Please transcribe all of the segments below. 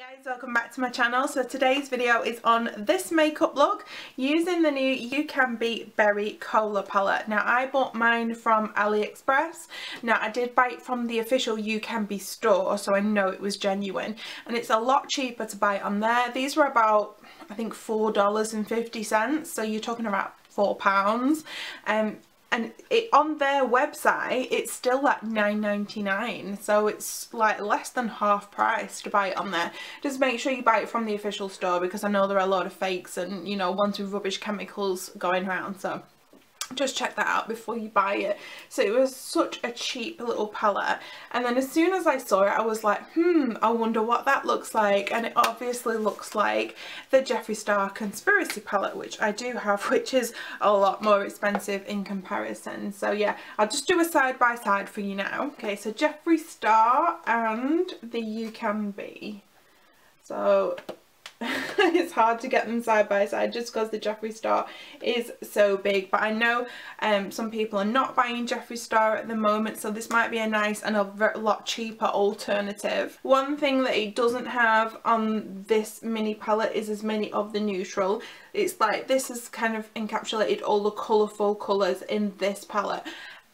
Guys, welcome back to my channel. So today's video is on this makeup look using the new Ucanbe Berry Cola palette. Now I bought mine from AliExpress. Now I did buy it from the official Ucanbe store, so I know it was genuine, and it's a lot cheaper to buy it on there. These were about, I think, $4.50, so you're talking about £4. And it on their website it's still at $9.99, so it's like less than half price to buy it on there. Just make sure you buy it from the official store, because I know there are a lot of fakes and, you know, ones with rubbish chemicals going around, so just check that out before you buy it. So it was such a cheap little palette, and then as soon as I saw it I was like, I wonder what that looks like, and it obviously looks like the Jeffree Star Conspiracy palette, which I do have, which is a lot more expensive in comparison. So yeah, I'll just do a side by side for you now. Okay, so Jeffree Star and the Ucanbe. So it's hard to get them side by side just because the Jeffree Star is so big, but I know some people are not buying Jeffree Star at the moment, so this might be a nice and a lot cheaper alternative. One thing that it doesn't have on this mini palette is as many of the neutral. It's like this has kind of encapsulated all the colourful colours in this palette.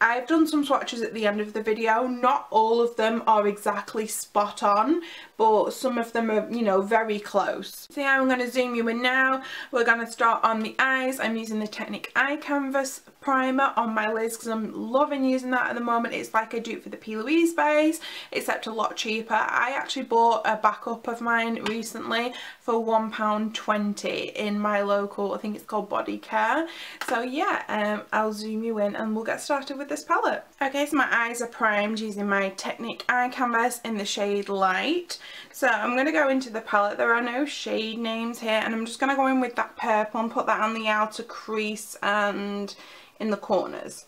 I've done some swatches at the end of the video. Not all of them are exactly spot on, but some of them are, you know, very close. So yeah, I'm going to zoom you in now. We're going to start on the eyes. I'm using the Technic Eye Canvas primer on my lids because I'm loving using that at the moment. It's like a dupe for the P. Louise base, except a lot cheaper. I actually bought a backup of mine recently for £1.20 in my local, I think it's called Body Care. So yeah, I'll zoom you in and we'll get started with this palette. Okay, so my eyes are primed using my Technic Eye Canvas in the shade Light. So I'm going to go into the palette. There are no shade names here, and I'm just going to go in with that purple and put that on the outer crease and in the corners.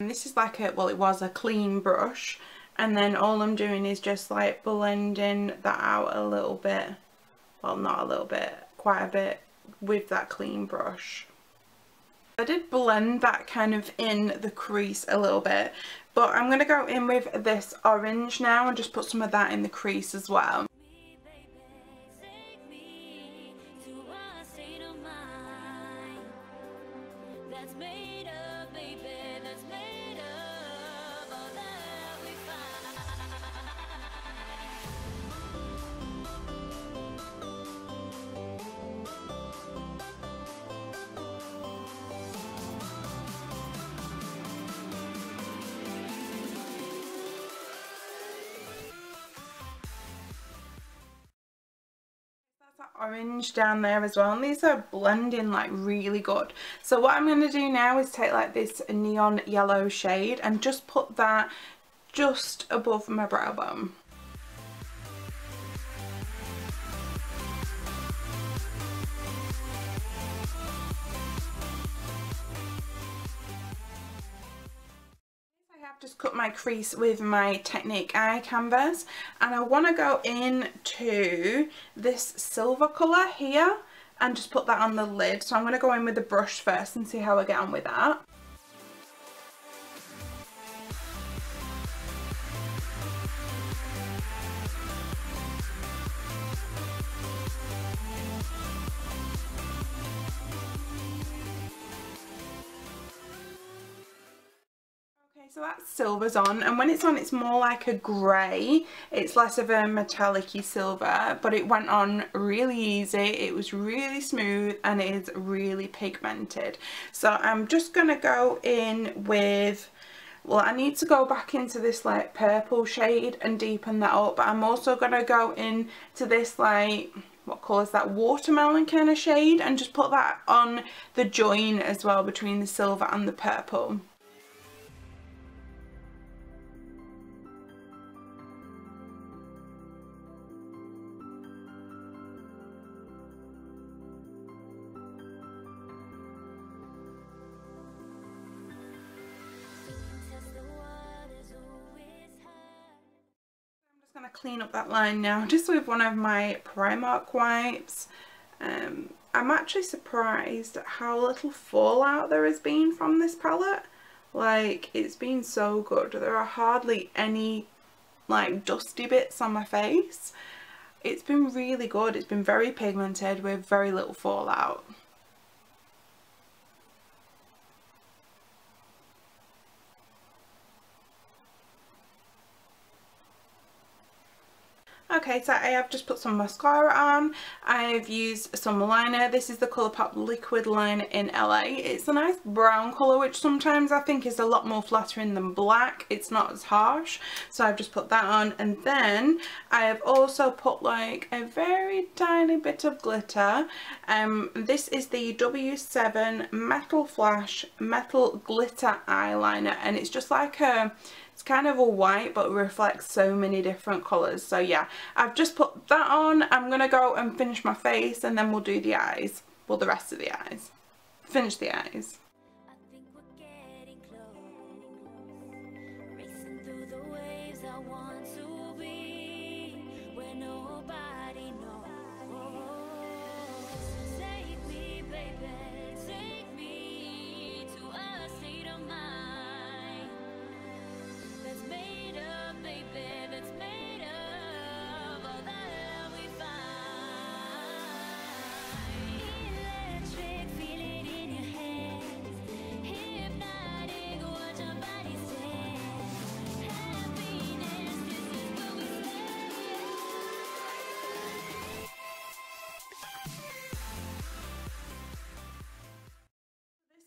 And this is like a, well, it was a clean brush, and then all I'm doing is just like blending that out a little bit, well, not a little bit, quite a bit with that clean brush. I did blend that kind of in the crease a little bit, but I'm going to go in with this orange now and just put some of that in the crease as well. Orange down there as well, and these are blending like really good. So what I'm going to do now is take like this neon yellow shade and just put that just above my brow bone. Just cut my crease with my Technic Eye Canvas, and I want to go into this silver colour here and just put that on the lid. So I'm going to go in with the brush first and see how I get on with that. So that silver's on, and when it's on it's more like a grey. It's less of a metallic-y silver, but it went on really easy. It was really smooth and it is really pigmented. So I'm just going to go in with, well, I need to go back into this like purple shade and deepen that up, but I'm also going to go into this like, what colour is that, watermelon kind of shade, and just put that on the join as well between the silver and the purple. to clean up that line now just with one of my Primark wipes. I'm actually surprised at how little fallout there has been from this palette. Like, it's been so good. There are hardly any like dusty bits on my face. It's been really good. It's been very pigmented with very little fallout. Okay, so I have just put some mascara on. I've used some liner. This is the Colourpop liquid liner in LA. It's a nice brown colour, which sometimes I think is a lot more flattering than black. It's not as harsh, so I've just put that on. And then I have also put like a very tiny bit of glitter. This is the W7 Metal Flash Metal Glitter Eyeliner, and it's just like a... It's kind of a white but reflects so many different colours. So yeah, I've just put that on. I'm going to go and finish my face and then we'll do the eyes. Well, the rest of the eyes. Finish the eyes.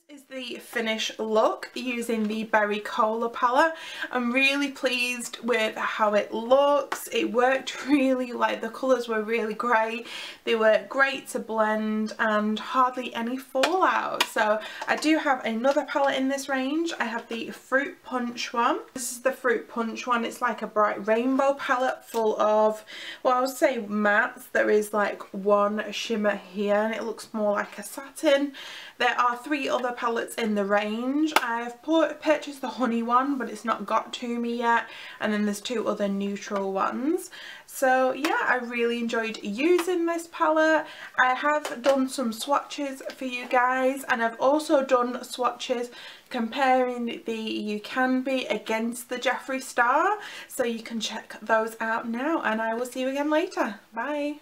Is the finished look using the Berry Cola palette. I'm really pleased with how it looks. It worked really, like the colours were really great. They were great to blend and hardly any fallout. So I do have another palette in this range. I have the Fruit Punch one. This is the Fruit Punch one. It's like a bright rainbow palette full of, well, I would say mattes. There is like one shimmer here and it looks more like a satin. There are 3 other palettes in the range. I've purchased the honey one, but it's not got to me yet. And then there's 2 other neutral ones. So yeah, I really enjoyed using this palette. I have done some swatches for you guys, and I've also done swatches comparing the Ucanbe against the Jeffree Star. So you can check those out now, and I will see you again later. Bye.